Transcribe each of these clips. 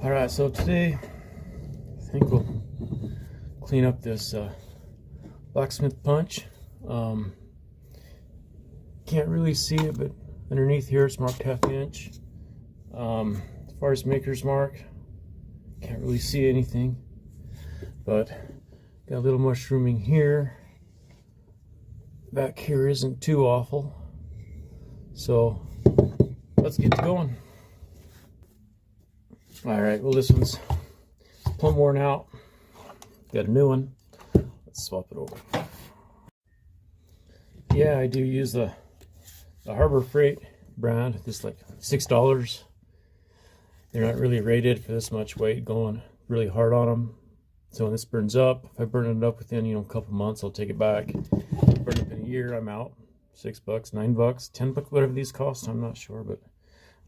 Alright, so today I think we'll clean up this Blacksmith punch. Can't really see it, but underneath here it's marked 1/2 inch. As far as maker's mark, can't really see anything, but got a little mushrooming here. Back here isn't too awful, so let's get going. Alright, well this one's plumb worn out. Got a new one. Let's swap it over. Yeah, I do use the Harbor Freight brand. It's like $6. They're not really rated for this much weight, going really hard on them. So when this burns up, if I burn it up within a couple months, I'll take it back. Burn it up in a year, I'm out. $6, $9, $10, whatever these cost, I'm not sure, but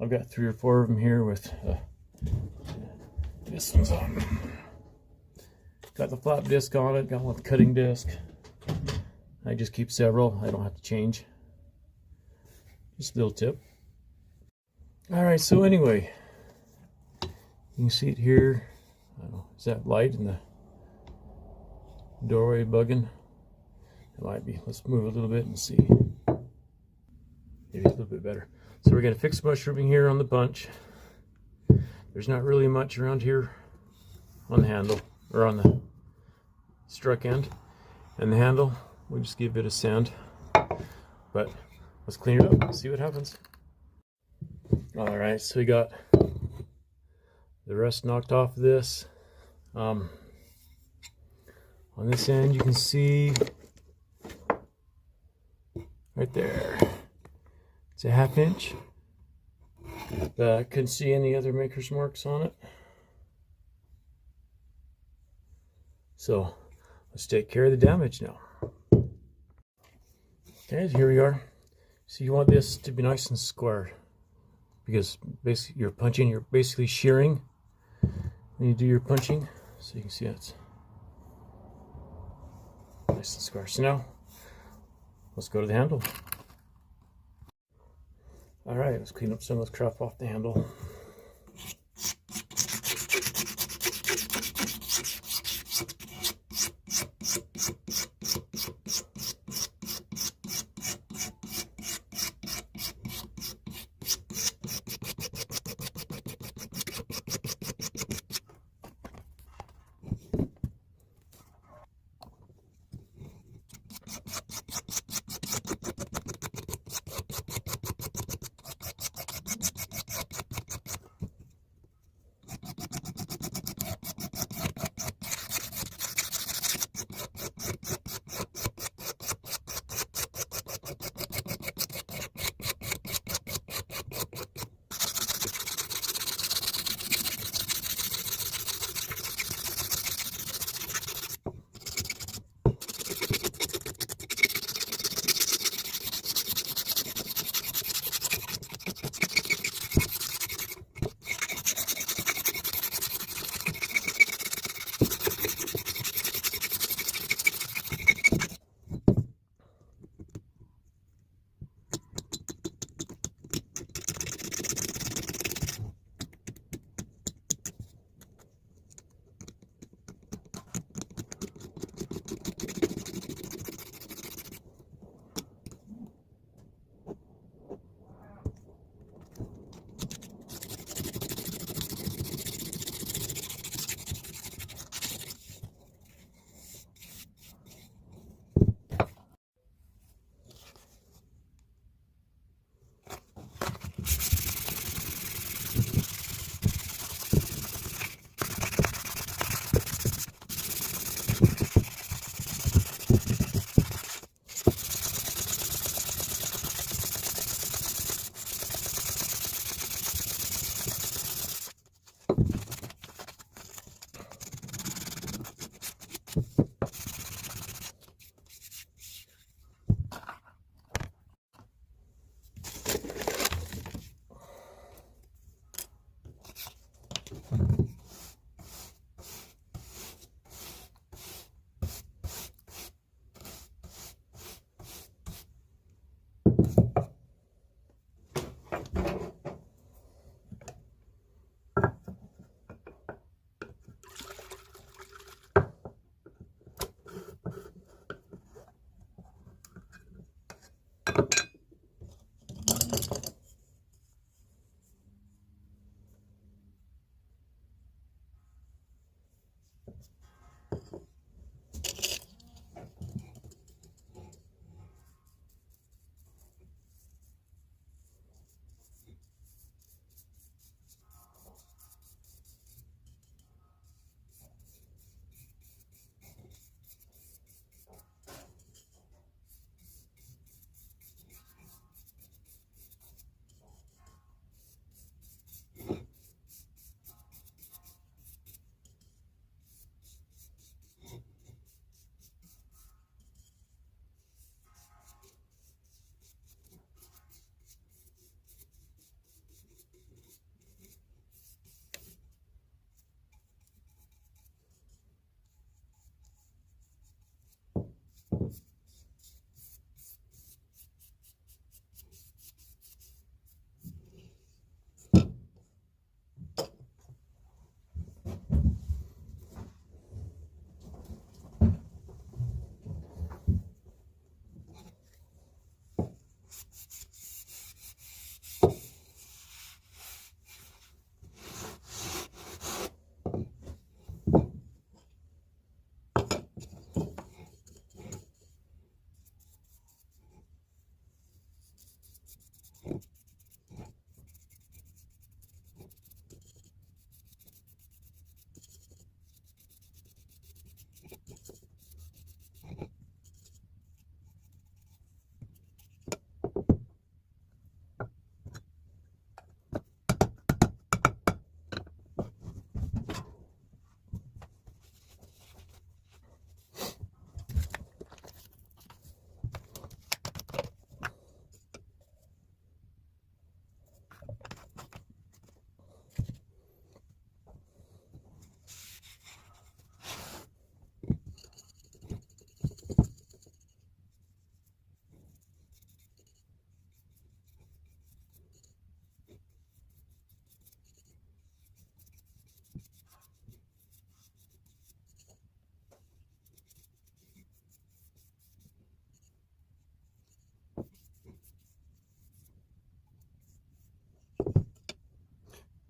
I've got 3 or 4 of them here with this one's on. Got the flap disc on it, got one with the cutting disc. I just keep several, I don't have to change. Just a little tip. Alright, so anyway, you can see it here. I don't know, is that light in the doorway bugging? It might be. Let's move a little bit and see. Maybe a little bit better. So we're going to fix mushrooming here on the punch. There's not really much around here on the handle, or on the struck end. And the handle, we'll just give it a sand. But let's clean it up and see what happens. Alright, so we got the rust knocked off of this. On this end you can see right there, it's a 1/2 inch. I couldn't see any other maker's marks on it. So let's take care of the damage now. Okay, here we are. So you want this to be nice and square, because basically you're basically shearing when you do your punching. So you can see it's nice and square. So now let's go to the handle. Alright, let's clean up some of this crap off the handle.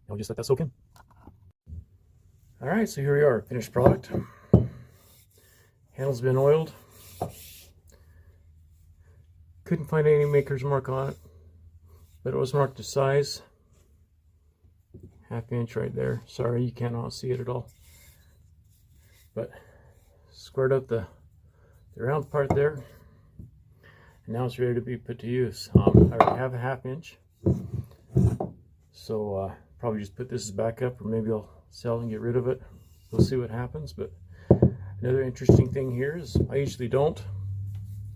And we'll just let that soak in. All right, so here we are, finished product. Handle's been oiled. Couldn't find any maker's mark on it, but it was marked to size. Half inch right there. Sorry, you cannot see it at all. But squared up the round part there. And now it's ready to be put to use. I already have a half inch. So probably just put this back up, or maybe I'll sell and get rid of it. We'll see what happens. But another interesting thing here is I usually don't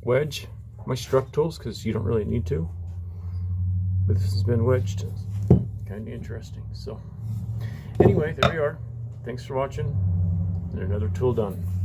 wedge my struck tools because you don't really need to. But this has been wedged. Kind of interesting. So anyway, there we are. Thanks for watching. And another tool done.